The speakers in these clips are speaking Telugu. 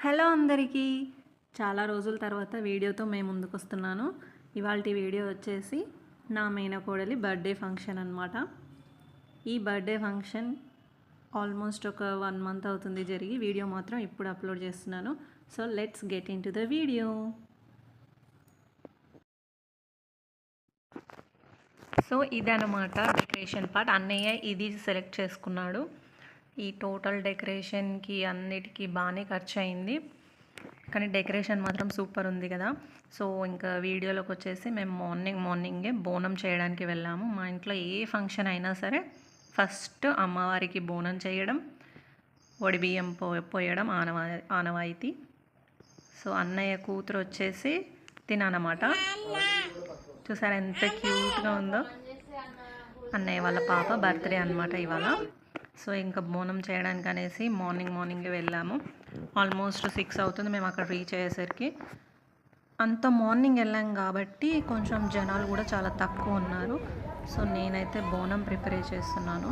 హలో అందరికీ, చాలా రోజుల తర్వాత వీడియోతో మేము ముందుకొస్తున్నాను. ఇవాల్టి వీడియో వచ్చేసి నా మేనకోడలి బర్త్డే ఫంక్షన్ అనమాట. ఈ బర్త్డే ఫంక్షన్ ఆల్మోస్ట్ ఒక 1 మంత్ అవుతుంది జరిగి, వీడియో మాత్రం ఇప్పుడు అప్లోడ్ చేస్తున్నాను. So let's get in to the video. So ఇదనమాట డెకరేషన్ పార్ట్. అన్నయ్య ఇది సెలెక్ట్ చేసుకున్నాడు. ఈ టోటల్ డెకరేషన్కి అన్నిటికీ బాగానే ఖర్చు అయింది, కానీ డెకరేషన్ మాత్రం సూపర్ ఉంది కదా. సో ఇంకా వీడియోలోకి వచ్చేసి మేము మార్నింగే బోనం చేయడానికి వెళ్ళాము. మా ఇంట్లో ఏ ఫంక్షన్ అయినా సరే ఫస్ట్ అమ్మవారికి బోనం చేయడం, బియ్యం పోయడం ఆనవాయితీ. సో అన్నయ్య కూతురు వచ్చేసి తిననమాట. చూసారా ఎంత క్యూట్గా ఉందో. అన్నయ్య వాళ్ళ పాప బర్త్డే అనమాట ఇవాళ. సో ఇంకా బోనం చేయడానికి అనేసి మార్నింగే వెళ్ళాము. ఆల్మోస్ట్ 6 అవుతుంది మేము అక్కడ రీచ్ అయ్యేసరికి. అంత మార్నింగ్ వెళ్ళాం కాబట్టి కొంచెం జనాలు కూడా చాలా తక్కువ ఉన్నారు. సో నేనైతే బోనం ప్రిపేర్ చేస్తున్నాను.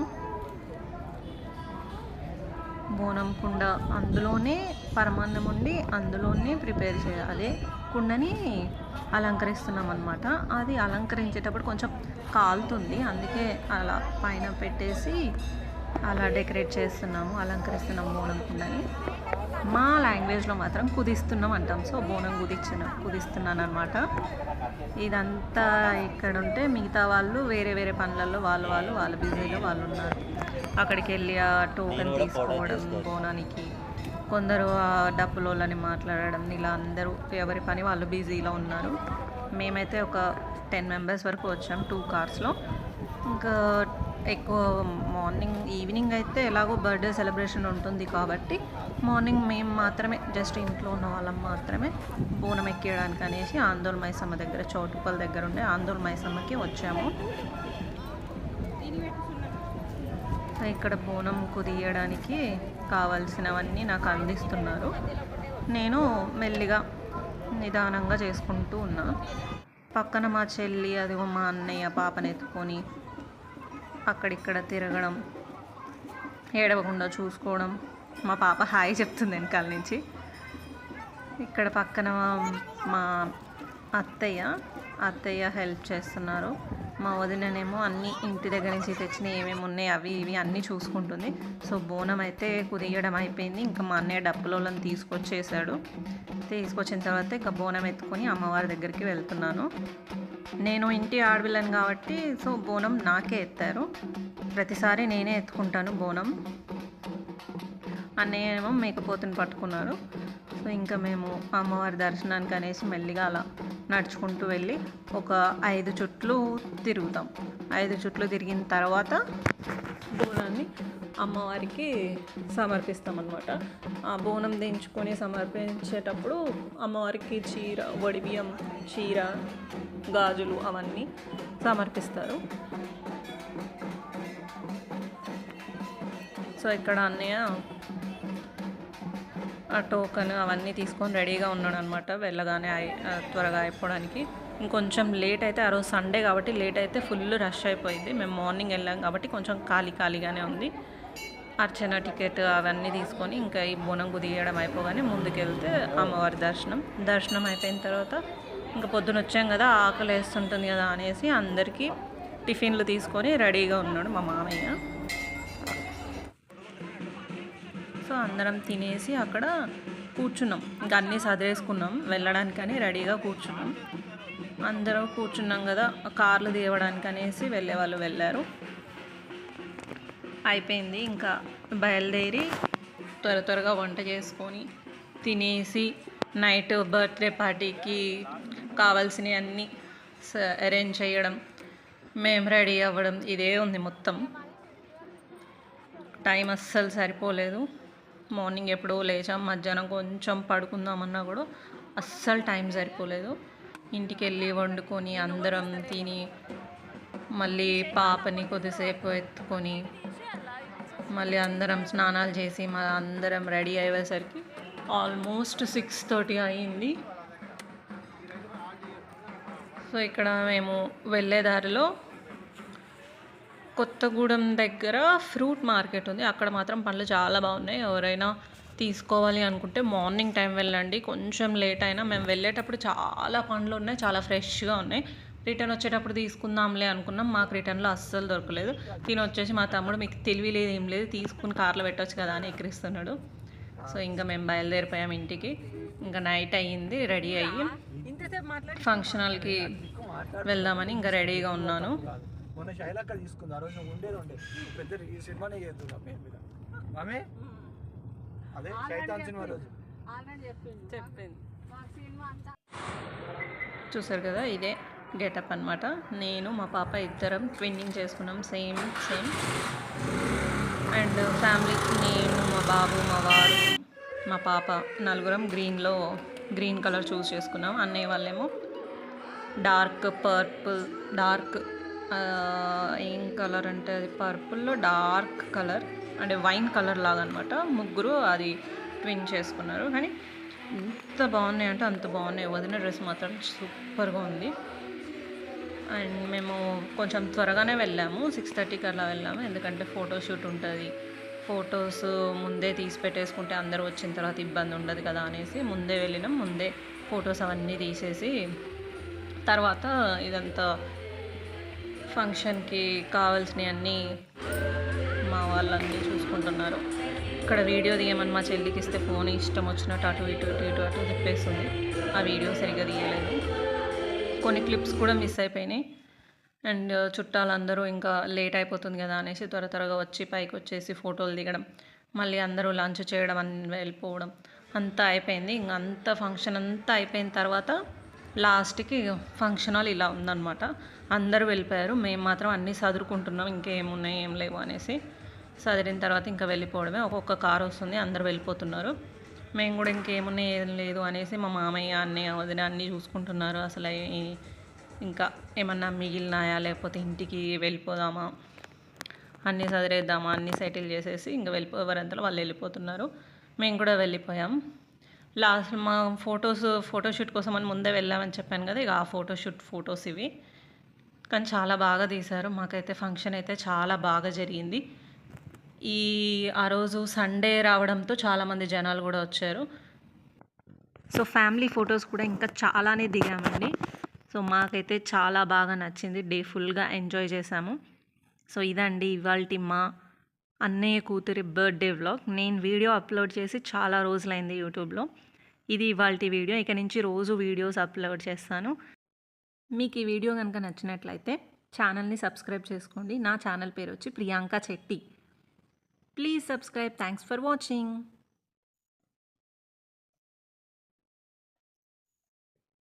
బోనం కుండ అందులోనే పరమాన్నం ఉండి అందులోనే ప్రిపేర్ చేయాలి. కుండని అలంకరిస్తున్నాం అనమాట. అది అలంకరించేటప్పుడు కొంచెం కాలుతుంది, అందుకే అలా పైన పెట్టేసి అలా డెకరేట్ చేస్తున్నాము, అలంకరిస్తున్నాము బోనం కుండని. మా లాంగ్వేజ్లో మాత్రం కుదిస్తున్నాం అంటాం. సో బోనం కుదిస్తున్నాను అనమాట. ఇదంతా ఇక్కడ ఉంటే మిగతా వాళ్ళు వేరే పనులలో వాళ్ళ బిజీలో వాళ్ళు ఉన్నారు. అక్కడికి వెళ్ళి ఆ టోకెన్ తీసుకోవడం బోనానికి, కొందరు ఆ డప్పులోళ్ళని మాట్లాడడం, ఇలా అందరూ ఎవరి పని వాళ్ళు బిజీలో ఉన్నారు. మేమైతే ఒక 10 మెంబర్స్ వరకు వచ్చాం 2 కార్స్లో. ఇంకా ఎక్కువ ఈవినింగ్ అయితే ఎలాగో బర్త్డే సెలబ్రేషన్ ఉంటుంది కాబట్టి మార్నింగ్ మేము మాత్రమే, జస్ట్ ఇంట్లో ఉన్న వాళ్ళం మాత్రమే బోనం ఎక్కేయడానికి అనేసి ఆందోళన మైసమ్మ దగ్గర, చౌటుప్పల్ దగ్గర ఉండే ఆందోళన మైసమ్మకి వచ్చాము. ఇక్కడ బోనం కుదియడానికి కావాల్సినవన్నీ నాకు అందిస్తున్నారు. నేను మెల్లిగా నిదానంగా చేసుకుంటూ ఉన్నా. పక్కన మా చెల్లి, అదిగో మా అన్నయ్య పాపని ఎత్తుకొని అక్కడిక్కడ తిరగడం, ఏడవకుండా చూసుకోవడం. మా పాప హాయ్ చెప్తుంది వెనకాల నుంచి. ఇక్కడ పక్కన మా అత్తయ్య హెల్ప్ చేస్తున్నారు. మా వదిననేమో అన్నీ ఇంటి దగ్గర నుంచి తెచ్చిన ఏమేమి ఉన్నాయి అవి ఇవి అన్నీ చూసుకుంటుంది. సో బోనం అయితే కుదియడం అయిపోయింది. ఇంకా మా అన్నయ్య డప్పులోళ్ళని తీసుకొచ్చిన తర్వాత ఇంకా బోనం ఎత్తుకొని అమ్మవారి దగ్గరికి వెళ్తున్నాను. నేను ఇంటి ఆడపిల్లని కాబట్టి సో బోనం నాకే ఎత్తారు. ప్రతిసారి నేనే ఎత్తుకుంటాను బోనం. అన్నయ్య ఏమో మేకపోతుని పట్టుకున్నారు. సో ఇంకా మేము అమ్మవారి దర్శనానికి అనేసి మెల్లిగా అలా నడుచుకుంటూ వెళ్ళి ఒక 5 చుట్లు తిరుగుతాం. 5 చుట్లు తిరిగిన తర్వాత బోనాన్ని అమ్మవారికి సమర్పిస్తాం అన్నమాట. ఆ బోనం దించుకొని సమర్పించేటప్పుడు అమ్మవారికి బియ్యం, చీర, గాజులు అవన్నీ సమర్పిస్తారు. సో ఇక్కడ అన్నయ్య ఆ టోకెన్ అవన్నీ తీసుకొని రెడీగా ఉన్నాడు అనమాట. వెళ్ళగానే త్వరగా అయిపోవడానికి. ఇంకొంచెం లేట్ అయితే, ఆ రోజు సండే కాబట్టి లేట్ అయితే ఫుల్ రష్ అయిపోయింది. మేము మార్నింగ్ వెళ్ళాం కాబట్టి కొంచెం ఖాళీగానే ఉంది. అర్చన టికెట్ అవన్నీ తీసుకొని ఇంకా ఈ బోనం కుదియడం అయిపోగానే ముందుకెళ్తే అమ్మవారి దర్శనం అయిపోయిన తర్వాత ఇంకా పొద్దున వచ్చాం కదా, ఆకలి వేస్తుంటుంది కదా అనేసి అందరికీ టిఫిన్లు తీసుకొని రెడీగా ఉన్నాడు మా మామయ్య. సో అందరం తినేసి అక్కడ కూర్చున్నాం. ఇంకా అన్నీ సదిరేసుకున్నాం వెళ్ళడానికని రెడీగా కూర్చున్నాం. అందరూ కూర్చున్నాం కదా, కార్లు తీయడానికి అనేసి వెళ్ళేవాళ్ళు వెళ్ళారు. అయిపోయింది ఇంకా బయలుదేరి త్వరగా వంట చేసుకొని తినేసి నైట్ బర్త్డే పార్టీకి కావాల్సినవి అన్నీ అరేంజ్ చేయడం, మేము రెడీ అవ్వడం, ఇదే ఉంది మొత్తం. టైం అస్సలు సరిపోలేదు. మార్నింగ్ ఎప్పుడో లేచాం, మధ్యాహ్నం కొంచెం పడుకుందామన్నా కూడా అస్సలు టైం సరిపోలేదు. ఇంటికి వెళ్ళి వండుకొని అందరం తిని మళ్ళీ పాపని కొద్దిసేపు ఎత్తుకొని మళ్ళీ అందరం స్నానాలు చేసి అందరం రెడీ అయ్యేసరికి ఆల్మోస్ట్ 6:30 అయింది. సో ఇక్కడ మేము వెళ్ళే దారిలో కొత్తగూడెం దగ్గర ఫ్రూట్ మార్కెట్ ఉంది. అక్కడ మాత్రం పండ్లు చాలా బాగున్నాయి. ఎవరైనా తీసుకోవాలి అనుకుంటే మార్నింగ్ టైం వెళ్ళండి. కొంచెం లేట్ అయినా మేము వెళ్ళేటప్పుడు చాలా పండ్లు ఉన్నాయి, చాలా ఫ్రెష్గా ఉన్నాయి. రిటర్న్ వచ్చేటప్పుడు తీసుకుందాంలే అనుకున్నాం. మాకు రిటర్న్లో అస్సలు దొరకలేదు. వచ్చేసి మా తమ్ముడు మీకు తెలివి లేదు ఏం లేదు, తీసుకుని కార్లో పెట్టవచ్చు కదా అని ఎక్కిరిస్తున్నాడు. సో ఇంకా మేము బయలుదేరిపోయాం ఇంటికి. ఇంకా నైట్ అయ్యింది, రెడీ అయ్యి ఫంక్షన్ హాల్కి వెళ్దామని ఇంకా రెడీగా ఉన్నాను. మొన్న శైలక్క తీసుకుంది, ఆ రోజు ఉండేది పెద్ద సినిమానే చేస్తున్నాం మేము మీద ఆమె అదే శైతాన్ సినిమా రోజు చెప్పింది. చూసారు కదా, ఇదే గెటప్ అనమాట. నేను మా పాప ఇద్దరం ట్విన్నింగ్ చేసుకున్నాం, సేమ్ అండ్ ఫ్యామిలీకి నేను, మా బాబు, మా వారు, మా పాప నలుగురం గ్రీన్ కలర్ చూస్ చేసుకున్నాం. అన్నయ్య వాళ్ళేమో డార్క్ పర్పుల్, డార్క్ ఏం కలర్ అంటే అది పర్పుల్లో డార్క్ కలర్ అంటే వైన్ కలర్ లాగా అనమాట. ముగ్గురు అది ట్విన్ చేసుకున్నారు. కానీ ఎంత బాగున్నాయి అంటే అంత బాగున్నాయి. వదిన డ్రెస్ మాత్రం సూపర్గా ఉంది. అండ్ మేము కొంచెం త్వరగానే వెళ్ళాము, 6:30కి అలా వెళ్ళాము. ఎందుకంటే ఫోటోషూట్ ఉంటుంది, ఫొటోస్ ముందే తీసి పెట్టేసుకుంటే అందరూ వచ్చిన తర్వాత ఇబ్బంది ఉండదు కదా అనేసి ముందే వెళ్ళినాం. ముందే ఫొటోస్ అవన్నీ తీసేసి తర్వాత ఇదంతా ఫంక్షన్కి కావాల్సినవి అన్నీ మా వాళ్ళన్నీ చూసుకుంటున్నారు. ఇక్కడ వీడియో తీయమని మా చెల్లికి ఇస్తే ఫోన్ ఇష్టం వచ్చినట్టు అటు ఇటు తిప్పేస్తుంది. ఆ వీడియో సరిగ్గా తీయలేదు. కొన్ని క్లిప్స్ కూడా మిస్ అయిపోయినాయి. అండ్ చుట్టాలందరూ ఇంకా లేట్ అయిపోతుంది కదా అనేసి త్వరగా వచ్చి పైకి వచ్చేసి ఫోటోలు దిగడం, మళ్ళీ అందరూ లంచ్ చేయడం అని వెళ్ళిపోవడం అంతా అయిపోయింది. ఇంక అంత ఫంక్షన్ అంతా అయిపోయిన తర్వాత లాస్ట్కి ఫంక్షన్ హాల్ ఇలా ఉందన్నమాట. అందరూ వెళ్ళిపోయారు, మేము మాత్రం అన్నీ సదురుకుంటున్నాం, ఇంకేమున్నాయి ఏం లేవు అనేసి. సదిరిన తర్వాత ఇంకా వెళ్ళిపోవడమే. ఒక్కొక్క కారు వస్తుంది, అందరూ వెళ్ళిపోతున్నారు. మేము కూడా ఇంకేమున్నాయి ఏం లేదు అనేసి మా మామయ్య, అన్నయ్య, వదిన అన్నీ చూసుకుంటున్నారు. అసలు ఇంకా ఏమన్నా మిగిలినాయా లేకపోతే ఇంటికి వెళ్ళిపోదామా, అన్నీ సదిరేద్దామా, అన్నీ సెటిల్ చేసేసి ఇంకా ఎవరంతలో వాళ్ళు వెళ్ళిపోతున్నారు. మేము కూడా వెళ్ళిపోయాం. లాస్ట్ మా ఫోటోషూట్ కోసం అని ముందే వెళ్ళామని చెప్పాను కదా, ఇక ఆ ఫొటోస్ ఇవి. కానీ చాలా బాగా తీశారు. మాకైతే ఫంక్షన్ అయితే చాలా బాగా జరిగింది. ఆ రోజు సండే రావడంతో చాలామంది జనాలు కూడా వచ్చారు. సో ఫ్యామిలీ ఫొటోస్ కూడా ఇంకా చాలానే దిగామండి. సో మాకైతే చాలా బాగా నచ్చింది. డే ఫుల్గా ఎంజాయ్ చేశాము. సో ఇదండి ఇవాల్టి మా అన్నయ్య కూతురి బర్త్డే వ్లాగ్. నేను వీడియో అప్లోడ్ చేసి చాలా రోజులైంది యూట్యూబ్లో. ఇది ఇవాల్టి వీడియో. ఇక నుంచి రోజు వీడియోస్ అప్లోడ్ చేస్తాను. మీకు ఈ వీడియో కనుక నచ్చినట్లయితే ఛానల్ని సబ్స్క్రైబ్ చేసుకోండి. నా ఛానల్ పేరు వచ్చి Priyanka Chetty. Please subscribe. Thanks for watching.